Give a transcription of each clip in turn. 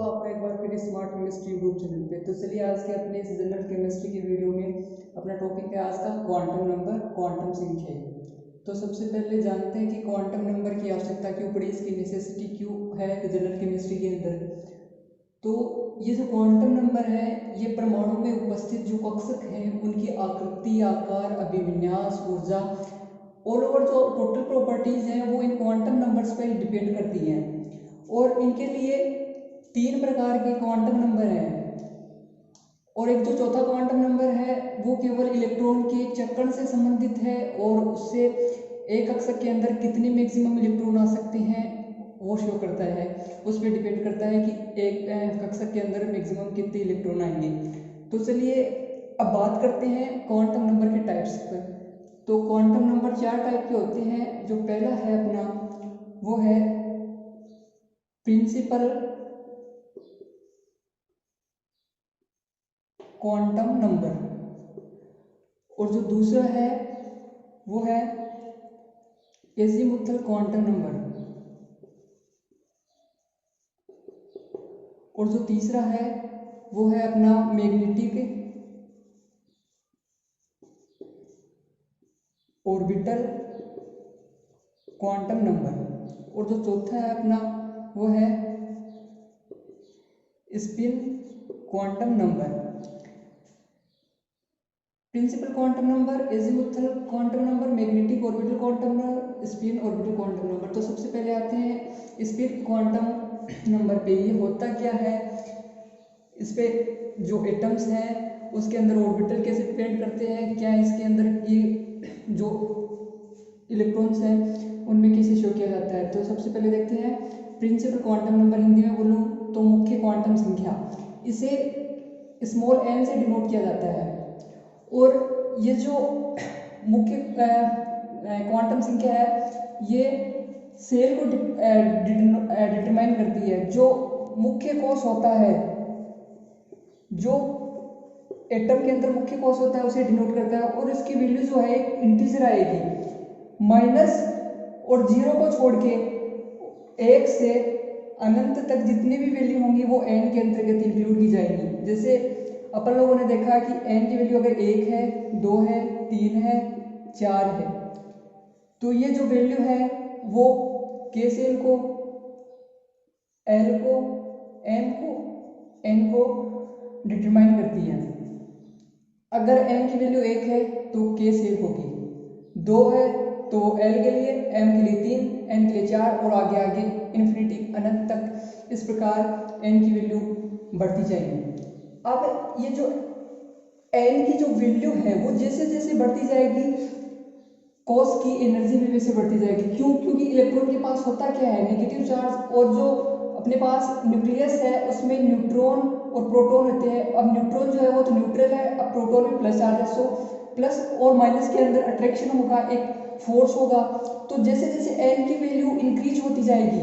आपका एक बार फिर स्मार्ट केमिस्ट्री यूट्यूब चैनल पे। तो चलिए आज के अपने इस जनरल केमिस्ट्री की वीडियो में अपना टॉपिक है आज का क्वांटम नंबर, क्वांटम संख्या। तो सबसे पहले जानते हैं कि क्वांटम नंबर की आवश्यकता क्यों पड़ी, इसकी नेसेसिटी क्यों है जनरल केमिस्ट्री के अंदर। तो ये जो क्वांटम नंबर है ये परमाणु में उपस्थित जो कक्षक हैं उनकी आकृति, आकार, अभिविन्यास, ऊर्जा, ऑल ओवर जो टोटल प्रॉपर्टीज हैं वो इन क्वांटम नंबर्स पर डिपेंड करती हैं। और इनके लिए 3 प्रकार के क्वांटम नंबर हैं और एक जो चौथा क्वांटम नंबर है वो केवल इलेक्ट्रॉन के चक्रण से संबंधित है और उससे एक कक्षक के अंदर कितने मैक्सिमम इलेक्ट्रॉन आ सकते हैं वो शो करता है। उस पर डिपेंड करता है कि एक कक्षक के अंदर मैक्सिमम कितने इलेक्ट्रॉन आएंगे। तो चलिए अब बात करते हैं क्वांटम नंबर के टाइप्स पर। तो क्वांटम नंबर 4 टाइप के होते हैं। जो पहला है अपना वो है प्रिंसिपल क्वांटम नंबर और जो दूसरा है वो है एजीमुथल क्वांटम नंबर और जो तीसरा है वो है अपना मैग्नेटिक ऑर्बिटल क्वांटम नंबर और जो चौथा है अपना वो है spin quantum number. Principal quantum number, azimuthal quantum number, magnetic orbital quantum number, spin orbital quantum number. तो सबसे पहले आते हैं स्पिन क्वांटम नंबर पे। ये होता क्या है, इस पे जो एटम्स हैं उसके अंदर ऑर्बिटल कैसे डिपेंड करते हैं, क्या इसके अंदर ये जो इलेक्ट्रॉन्स हैं उनमें कैसे शो किया जाता है। तो सबसे पहले देखते हैं प्रिंसिपल क्वांटम नंबर, हिंदी में बोलूँ तो मुख्य क्वांटम संख्या। इसे स्मॉल n से डिनोट किया जाता है और ये जो मुख्य क्वांटम संख्या है ये सेल को डिटरमाइन करती है। जो मुख्य कोश होता है, जो एटम के अंदर मुख्य कोश होता है उसे डिनोट करता है और इसकी वैल्यू जो है एक इंटीजर आएगी। माइनस और 0 को छोड़ के 1 से अनंत तक जितनी भी वैल्यू होंगी वो n के अंतर्गत इंक्लूड की जाएगी। जैसे अपन लोगों ने देखा कि n की वैल्यू अगर 1 है, 2 है, 3 है, 4 है, तो ये जो वैल्यू है वो k सेल को, l को, m को, n को डिटरमाइन करती है। अगर n की वैल्यू 1 है तो k सेल होगी, 2 है तो l के लिए, m के लिए 3, n के लिए 4 और आगे आगे इन्फिनिटी अनंत तक इस प्रकार n की वैल्यू बढ़ती जाएगी। अब ये जो n की जो वैल्यू है वो जैसे जैसे बढ़ती जाएगी कोस की एनर्जी भी वैसे बढ़ती जाएगी। क्यों? क्योंकि इलेक्ट्रॉन के पास होता क्या है, नेगेटिव चार्ज, और जो अपने पास न्यूक्लियस है उसमें न्यूट्रॉन और प्रोटॉन होते हैं। अब न्यूट्रॉन जो है वो तो न्यूट्रल है, अब प्रोटॉन में प्लस चार्ज है, सो प्लस और माइनस के अंदर अट्रैक्शन होगा, एक फोर्स होगा। तो जैसे जैसे n की वैल्यू इंक्रीज होती जाएगी,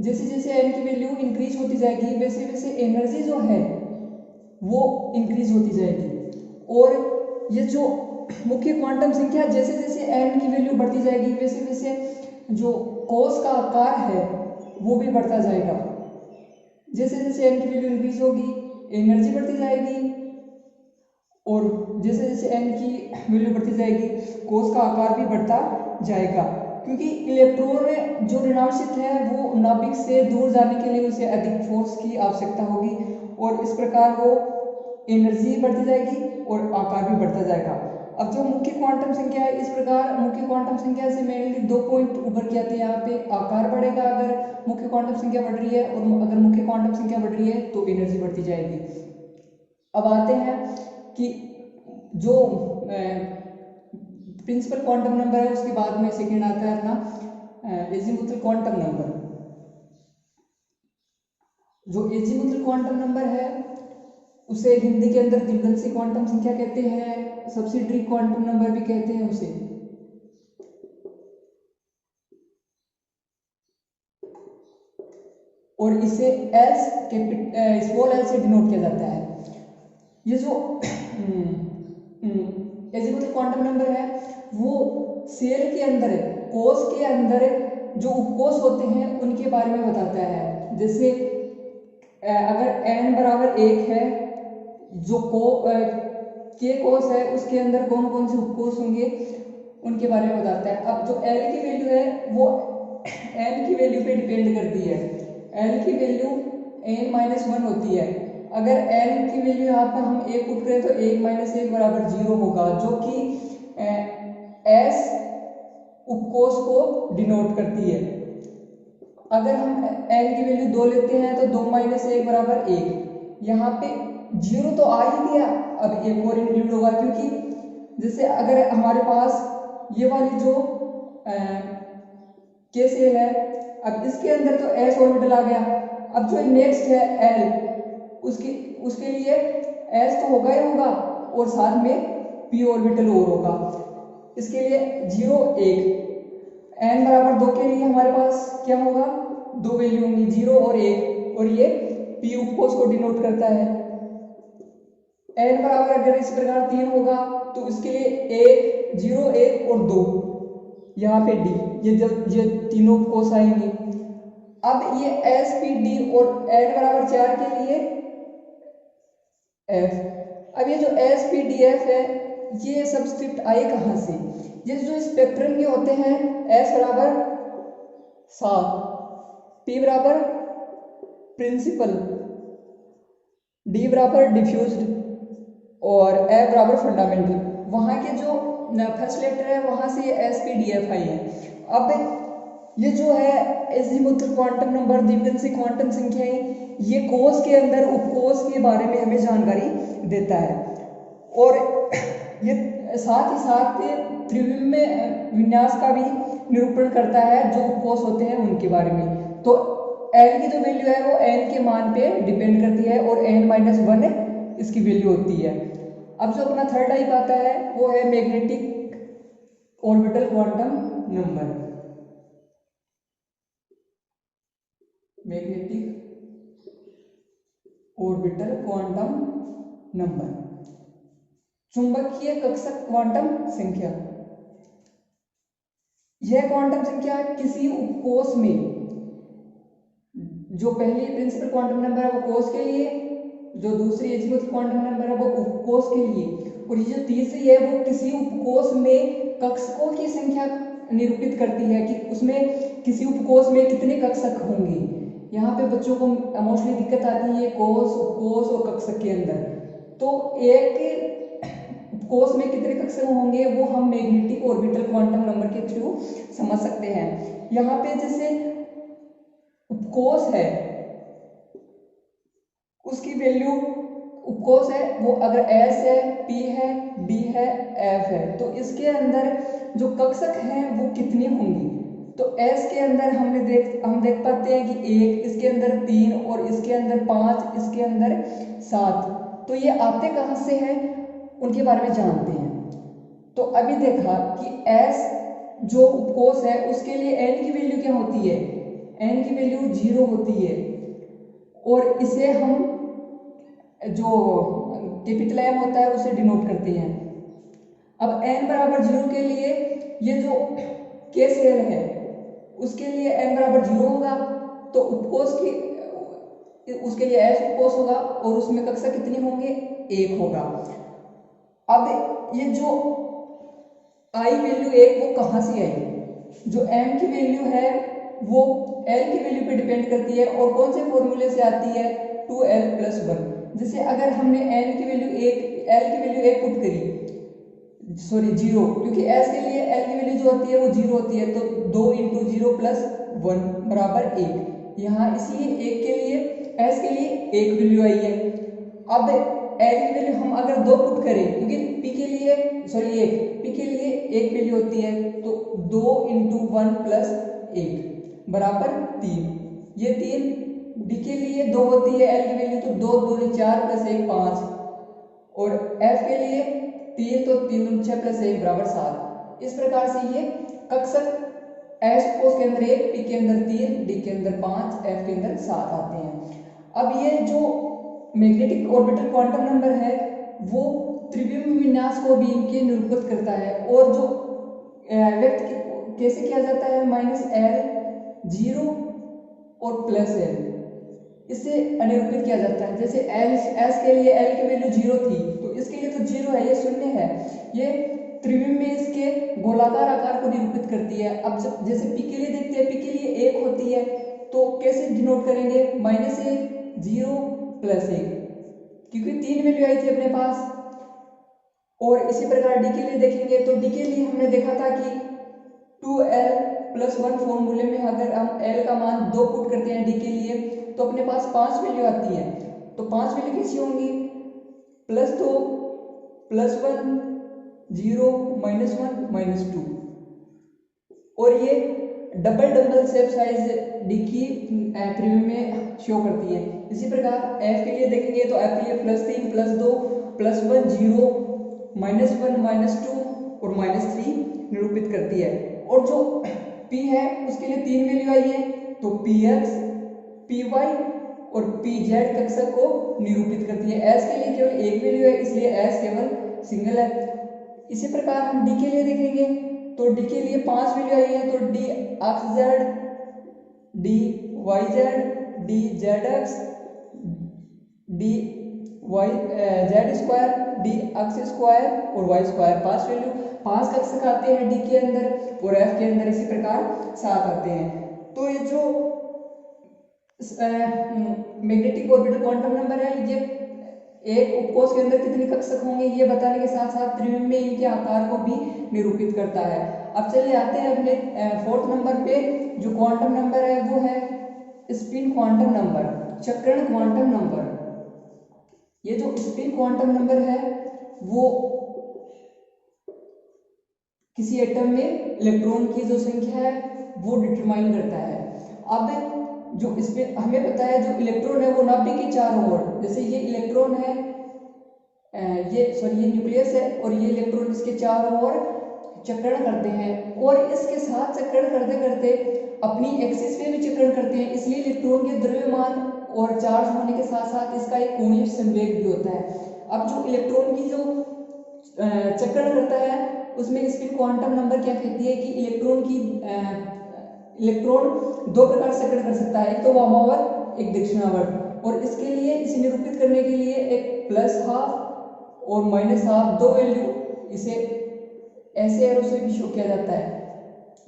जैसे जैसे n की वैल्यू इंक्रीज होती जाएगी वैसे वैसे एनर्जी जो है वो इंक्रीज होती जाएगी। और ये जो मुख्य क्वांटम संख्या जैसे जैसे n की वैल्यू बढ़ती जाएगी वैसे वैसे जो कोस का आकार है वो भी बढ़ता जाएगा। जैसे जैसे n की वैल्यू इंक्रीज होगी एनर्जी बढ़ती जाएगी और जैसे जैसे n की वैल्यू बढ़ती जाएगी कोस का आकार भी बढ़ता जाएगा। क्योंकि इलेक्ट्रॉन जो ऋणांशित है वो नाभिक से दूर जाने के लिए उसे अधिक फोर्स की आवश्यकता होगी और इस प्रकार वो एनर्जी बढ़ती जाएगी और आकार भी बढ़ता जाएगा। अब जो मुख्य क्वांटम संख्या है, इस प्रकार मुख्य क्वांटम संख्या से मेनली 2 पॉइंट उभर के आते हैं। यहाँ पे आकार बढ़ेगा अगर मुख्य क्वांटम संख्या बढ़ रही है और अगर मुख्य क्वांटम संख्या बढ़ रही है तो एनर्जी बढ़ती जाएगी। अब आते हैं कि जो प्रिंसिपल क्वांटम नंबर है उसके बाद में सेकेंड आता है अपना एजीमुथल क्वांटम नंबर। जो एजीमुथल क्वांटम नंबर है उसे हिंदी के अंदर द्विवंशी क्वांटम संख्या कहते हैं, सब्सिडरी क्वांटम नंबर भी कहते हैं उसे। और इसे स्मॉल एल से डिनोट किया जाता है। ये जो एजीमुथल क्वांटम नंबर है वो सेल के अंदर है, कोश के अंदर जो उपकोश होते हैं उनके बारे में बताता है। जैसे अगर n बराबर 1 है, जो के कोस है उसके अंदर कौन कौन से उपकोष होंगे उनके बारे में बताता है। अब जो l की वैल्यू है वो n की वैल्यू पे डिपेंड करती है। l की वैल्यू n-1 होती है। अगर n की वैल्यू यहाँ पर हम 1 पुट करें तो 1 - 1 बराबर 0 होगा, जो कि s उपकोष को डिनोट करती है। अगर हम n की वैल्यू 2 लेते हैं तो 2 - 1 बराबर 1। यहाँ पे 0 तो आ ही गया, अब एक और इंक्लूड होगा, क्योंकि जैसे अगर हमारे पास ये वाली जो के सेल है, अब इसके अंदर तो s ऑर्बिटल आ गया। अब जो नेक्स्ट है l, उसके लिए s तो होगा ही होगा और साथ में p ऑर्बिटल और होगा। इसके लिए 0 1 n बराबर 2 के लिए हमारे पास क्या होगा, दो वैल्यू होंगी 0 और 1, और ये p उपकोष को डिनोट करता है। n बराबर अगर इस प्रकार 3 होगा तो इसके लिए 1 0 1 और 2, यहाँ पे d, ये तीनों उपकोष आएंगे। अब ये s p d और n बराबर 4 के लिए f। अब ये जो s p d f है ये सब्सक्रिप्ट आए कहाँ से, ये जो स्पेक्ट्रम के होते हैं s बराबर 7, p बराबर प्रिंसिपल, d बराबर डिफ्यूज्ड और f बराबर फंडामेंटल, वहां के जो फर्स्ट लेटर है वहां से ये s p d f आई है। अब ये जो है एजीमुथल क्वांटम नंबर, द्विविंशी क्वांटम संख्याएं, ये कोष के अंदर उपकोष के बारे में हमें जानकारी देता है, और ये साथ ही साथ त्रिविमीय विन्यास का भी निरूपण करता है, जो उपकोष होते हैं उनके बारे में। तो n की जो वैल्यू है वो n के मान पे डिपेंड करती है और n-1 इसकी वैल्यू होती है। अब जो अपना थर्ड टाइप आता है वो है magnetic orbital quantum number. Magnetic orbital quantum number, चुंबकीय कक्षक क्वांटम संख्या। यह क्वांटम संख्या किसी उपकोष में, जो पहली प्रिंसिपल क्वांटम नंबर है वो कोष के लिए, जो दूसरी एजीमुथ क्वांटम नंबर है वो उपकोष के लिए, और ये जो तीसरी है वो किसी उपकोष में कक्षकों की संख्या निरूपित करती है कि उसमें किसी उपकोष में कितने कक्षक होंगे। यहाँ पे बच्चों को मोस्टली दिक्कत आती है कोष, उपकोष और कक्षक के अंदर। तो एक उपकोष में कितने कक्षक होंगे वो हम मैग्नेटिक ऑर्बिटल क्वांटम नंबर के थ्रू समझ सकते हैं। यहाँ पे जैसे उपकोष है उसकी वैल्यू, उपकोष है वो अगर s है, p है, d है, f है, तो इसके अंदर जो कक्षक हैं वो कितने होंगे। तो s के अंदर हम देख पाते हैं कि 1, इसके अंदर 3 और इसके अंदर 5, इसके अंदर 7। तो ये आते कहाँ से हैं उनके बारे में जानते हैं। तो अभी देखा कि s जो उपकोष है उसके लिए n की वैल्यू क्या होती है, n की वैल्यू 0 होती है, और इसे हम जो कैपिटल M होता है उसे डिनोट करते हैं। अब n बराबर 0 के लिए ये जो k सेल है उसके लिए n बराबर 0 होगा, तो उपकोष की उसके लिए s उपकोष होगा और उसमें कक्षक कितने होंगे, 1 होगा। अब ये जो i वैल्यू 1 वो कहाँ से आई, जो m की वैल्यू है वो l की वैल्यू पे डिपेंड करती है, और कौन से फॉर्मूले से आती है, 2l+1। जैसे अगर हमने l की वैल्यू 1 पुट करी, सॉरी 0, क्योंकि s के लिए l की वैल्यू जो होती है वो 0 होती है, तो 2 × 0 + 1 बराबर 1। यहाँ इसलिए 1 के लिए, s के लिए 1 वैल्यू आई है। अब l की वैल्यू हम अगर 2 पुट करें, क्योंकि p के लिए, सॉरी 1, p के लिए 1 वैल्यू होती है, तो 2 × 1 + 1 बराबर 3। ये 3, d के लिए 2 होती है l की वैल्यू, तो 2 × 2 = 4 + 1 5, और f के लिए 3, तो 3 × 6 + 1 बराबर 7। इस प्रकार से ये कक्षक s उपकोष के अंदर 1, p के अंदर 3, d के अंदर 5, f के अंदर 7 आते हैं। अब ये जो मैग्नेटिक ऑर्बिटल क्वांटम नंबर है वो त्रिविमीय विन्यास को भी इनके निरूपित करता है, और जो व्यक्त कैसे किया जाता है, -l 0 और +l। इसे अनिरूपित किया जाता है। जैसे एस के लिए एल की वैल्यू 0 थी, तो इसके लिए तो 0 है, ये शून्य है, ये त्रिविम में इसके गोलाकार आकार को निरूपित करती है। अब जब जैसे पी के लिए देखते हैं, पी के लिए 1 होती है, तो कैसे डिनोट करेंगे, -1 0 +1, क्योंकि 3 वैल्यू आई थी अपने पास। और इसी प्रकार डी के लिए देखेंगे, तो डी के लिए हमने देखा था कि 2l+1 फॉर्मूले में अगर हम l का मान 2 पुट करते हैं डी के लिए, तो अपने पास 5 वैल्यू आती है। तो 5 वैल्यू कैसी होंगी, +2 +1 0 -1 -2, और ये डबल शेप साइज डी की त्रिविम में शो करती है। इसी प्रकार एफ के लिए देखेंगे, तो एफ के लिए +3 +2 +1 0 -1 -2 और -3 निरूपित करती है। और जो P है उसके लिए 3 वैल्यू आई है, तो PX PY और PZ कक्षक को निरूपित करती है। S के लिए केवल एक वैल्यू है, इसलिए S केवल सिंगल है। इसी प्रकार हम D के लिए देखेंगे, तो D के लिए 5 वैल्यू आई है, तो D अक्ष Z, D YZ, D ZX, D Y Z², D अक्ष स्क्वायर और Y²। 5 वैल्यू 5 कक्षक आते हैं डी के अंदर, और एफ के अंदर इसी प्रकार 7 आते हैं। तो ये जो मैग्नेटिक ऑर्बिटल क्वांटम नंबर है, ये एक उपकोष के अंदर कितने कक्षक होंगे ये बताने के साथ साथ त्रिविम में इनके आकार को भी निरूपित करता है। अब चलिए आते हैं अपने 4th नंबर पे। जो क्वांटम नंबर है वो है स्पिन क्वांटम नंबर, चक्रण क्वांटम नंबर। ये जो स्पिन क्वांटम नंबर है वो किसी एटम में इलेक्ट्रॉन की जो संख्या है वो डिटरमाइन करता है। अब जो इसमें हमें पता है जो इलेक्ट्रॉन है वो नाभिक के चारों ओर, जैसे ये इलेक्ट्रॉन है, ये न्यूक्लियस है, और ये इलेक्ट्रॉन इसके चारों ओर चक्रण करते हैं, और इसके साथ चक्रण करते करते अपनी एक्सिस पे भी चक्रण करते हैं। इसलिए इलेक्ट्रॉन के द्रव्यमान और चार्ज होने के साथ साथ इसका एक कोणीय संवेग भी होता है। अब जो इलेक्ट्रॉन की जो चक्रण करता है उसमें स्पिन क्वांटम नंबर क्या कहती है कि इलेक्ट्रॉन 2 प्रकार से चक्रण कर सकता है, एक तो वामावर्त एक दक्षिणावर्त। और इसके लिए इसे निरूपित करने के लिए एक +12 और -12 दो वैल्यू इसे ऐसे एरो से भी शो किया जाता है।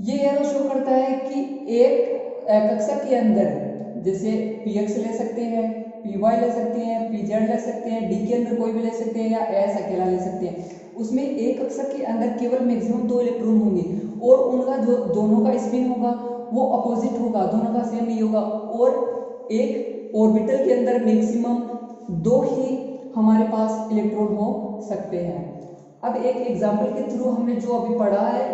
ये एरो शो करता है कि एक कक्षक के अंदर जैसे px ले सकते हैं, py ले सकते हैं, pz ले सकते हैं, d के अंदर कोई भी ले सकते हैं, या s अकेला ले सकते हैं। उसमें एक कक्षक के अंदर केवल मैक्सिमम 2 इलेक्ट्रॉन होंगे, और उनका जो दोनों का स्पिन होगा वो अपोजिट होगा, दोनों का सेम नहीं होगा। और एक ऑर्बिटल के अंदर मैक्सिमम 2 ही हमारे पास इलेक्ट्रॉन हो सकते हैं। अब एक एग्जाम्पल के थ्रू हमने जो अभी पढ़ा है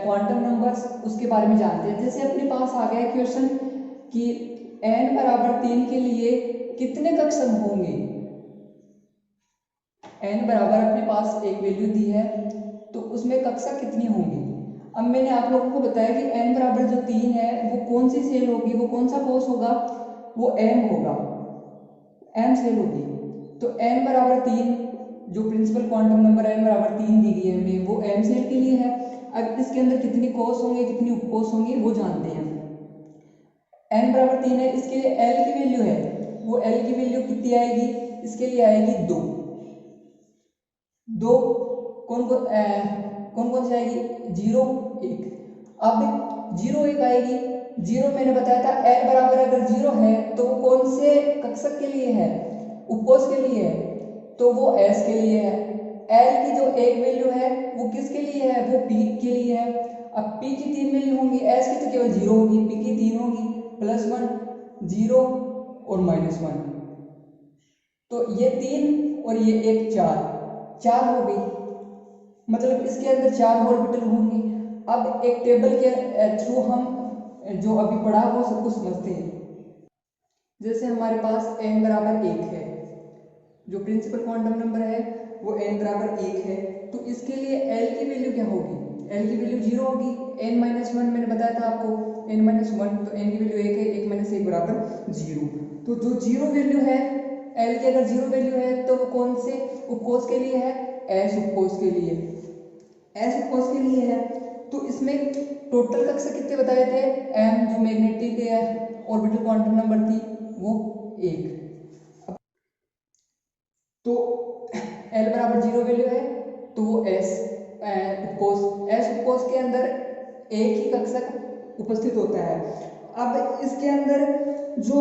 क्वांटम नंबर्स, उसके बारे में जानते हैं। जैसे अपने पास आ गया क्वेश्चन कि n = 3 के लिए कितने कक्षक होंगे। n बराबर अपने पास एक वैल्यू दी है, तो उसमें कक्षक कितनी होंगी। अब मैंने आप लोगों को बताया कि n बराबर जो 3 है वो कौन सी सेल होगी, वो कौन सा कोष होगा, वो m होगा, m सेल होगी। तो n बराबर 3 जो प्रिंसिपल क्वांटम नंबर n बराबर 3 दी गई है हमें, वो m सेल के लिए है। अब इसके अंदर कितनी कोष होंगे, कितनी उपकोष होंगे वो जानते हैं। n बराबर 3 है, इसके लिए l की वैल्यू है, वो l की वैल्यू कितनी आएगी, इसके लिए आएगी 2। कौन कौन सी आएगी, 0 1। अब 0 1 आएगी, 0 मैंने बताया था l बराबर अगर 0 है तो वो कौन से कक्षक के लिए है, उपकोष के लिए है, तो वो s के लिए है। l की जो एक वैल्यू है वो किसके लिए है, वो p के लिए है। अब p की 3 वैल्यू होंगी, s की तो केवल 0 होगी, p की 3 होगी, +1 0 और -1। तो ये 3 और ये 1 4 हो गई, मतलब इसके अंदर 4 ऑर्बिटल होंगे। अब एक टेबल के थ्रू हम जो अभी पढ़ा वो सब कुछ समझते हैं। जैसे हमारे पास n बराबर 1 है, जो प्रिंसिपल क्वांटम नंबर है वो n बराबर 1 है, तो इसके लिए l की वैल्यू क्या होगी, l की वैल्यू 0 होगी। n-1 मैंने बताया था आपको, n-1, तो n की वैल्यू 1 है, 1 - 1 बराबर 0। तो जो 0 वैल्यू है, l की अगर 0 वैल्यू है तो वो कौन से उपकोष के लिए है, s उपकोष के लिए, s उपकोष के लिए है। तो इसमें टोटल कक्षक कितने बताए थे, m जो मैग्नेटिक ऑर्बिटल क्वांटम नंबर थी वो 1। तो L बराबर 0 वैल्यू है तो वो S उपकोष के अंदर एक ही कक्षक उपस्थित होता है। अब इसके अंदर जो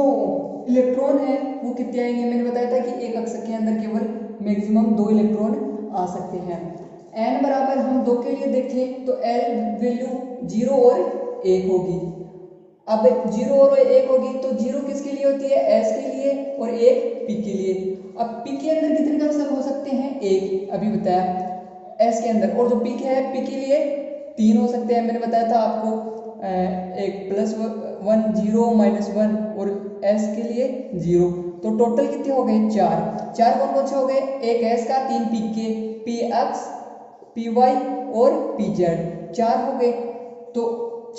इलेक्ट्रॉन है वो कितने आएंगे, मैंने बताया था कि एक कक्षक के अंदर केवल मैक्सिमम 2 इलेक्ट्रॉन आ सकते हैं। n बराबर हम 2 के लिए देखें तो L वैल्यू 0 और 1 होगी। अब 0 और 1 होगी तो 0 किसके लिए होती है, S के लिए, और 1 P के लिए। अब P के अंदर कितने कक्षक हो सकते हैं, 1 अभी बताया S के अंदर, और जो P है P के लिए 3 हो सकते हैं, मैंने बताया था आपको, एक +1 0 -1 और S के लिए 0। तो टोटल कितने हो गए, 4 कौन कौन से हो गए, एक S का, 3 P के, PX PY और PZ 4 हो गए। तो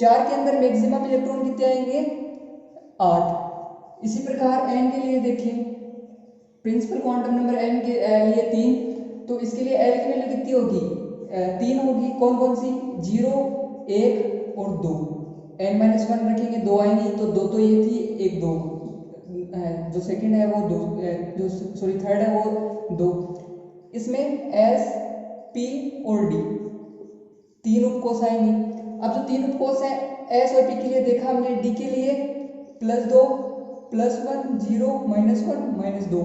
4 के अंदर मैक्सिमम इलेक्ट्रॉन कितने आएंगे, 8। इसी प्रकार n के लिए देखें, प्रिंसिपल क्वांटम नंबर n के लिए 3, तो इसके लिए L की वैल्यू कितनी होगी, 3 होगी। कौन कौन सी, 0 1 और 2। n-1 रखेंगे 2 आएंगी, तो 2 तो ये थी, 1 2, जो सेकंड है वो 2, जो सॉरी थर्ड है वो 2। इसमें S P और D 3 उपकोष आएंगे। अब जो 3 उपकोष है S और P के लिए देखा हमने, D के लिए +2 +1 0 -1 -2,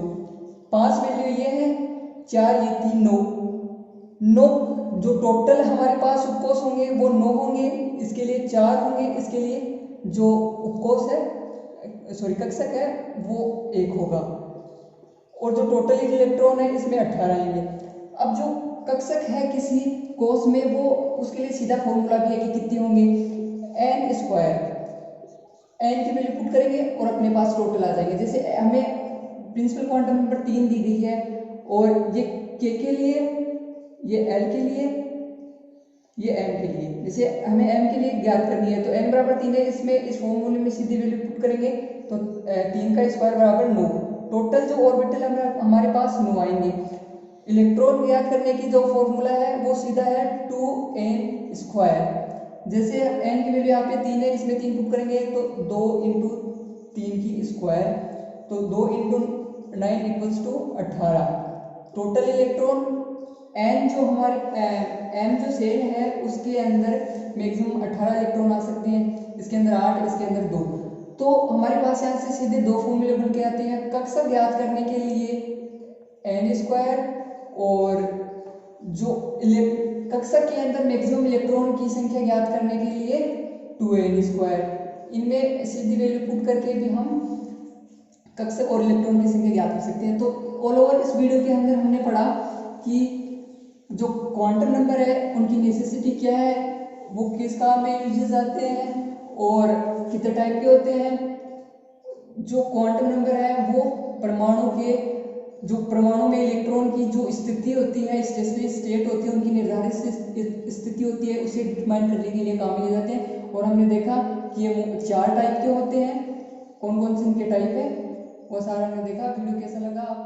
5 वैल्यू ये है, 4 ये 3 9 जो टोटल हमारे पास उपकोष होंगे वो 9 होंगे, इसके लिए 4 होंगे, इसके लिए जो उपकोष है सॉरी कक्षक है वो 1 होगा, और जो टोटल इलेक्ट्रॉन है इसमें 18 आएंगे। अब जो कक्षक है किसी कोष में वो उसके लिए सीधा फॉर्मूला भी है कि कितने होंगे, n² n की वैल्यू पुट करेंगे और अपने पास टोटल आ जाएंगे। जैसे हमें प्रिंसिपल क्वांटम नंबर 3 दी गई है और ये k के लिए, ये L के लिए, ये m के लिए। जैसे हमें m के लिए ज्ञात करनी है तो n बराबर 3 है, इसमें इस फॉर्मूले में सीधी वैल्यू पुट करेंगे तो 3 का स्क्वायर बराबर 9। टोटल जो ऑर्बिटल हमारे पास 9 आएंगे। इलेक्ट्रॉन ज्ञात करने की जो फॉर्मूला है वो सीधा है 2n²। जैसे n की वैल्यू यहाँ पे 3 है, इसमें 3 पुट करेंगे तो 2 × 3 की स्क्वायर, तो 2 × 9 = 18। टोटल इलेक्ट्रॉन n जो हमारे m जो सेल है उसके अंदर मैक्सिमम 18 इलेक्ट्रॉन आ सकते हैं, इसके अंदर 8, इसके अंदर 2। तो हमारे पास यहाँ से सीधे 2 फॉर्मूले बन के आते हैं। कक्षक ज्ञात करने के लिए n² और जो कक्षक के अंदर मैक्सिमम इलेक्ट्रॉन की संख्या ज्ञात करने के लिए 2n²। इनमें सीधी वैल्यू पुट करके भी हम कक्षक और इलेक्ट्रॉन की संख्या ज्ञात कर सकते हैं। तो ऑल ओवर इस वीडियो के अंदर हमने पढ़ा कि जो क्वांटम नंबर है उनकी नेसेसिटी क्या है, वो किस काम में यूज आते हैं और कितने टाइप के होते हैं। जो क्वांटम नंबर है वो परमाणु के, जो परमाणु में इलेक्ट्रॉन की जो स्थिति होती है, स्टेशनरी स्टेट होती है, उनकी निर्धारित स्थिति होती है, उसे डिटरमाइन करने के लिए काम लिए जाते हैं। और हमने देखा कि ये 4 टाइप के होते हैं, कौन कौन से इनके टाइप है वो सारा हमने देखा। वीडियो कैसा लगा आप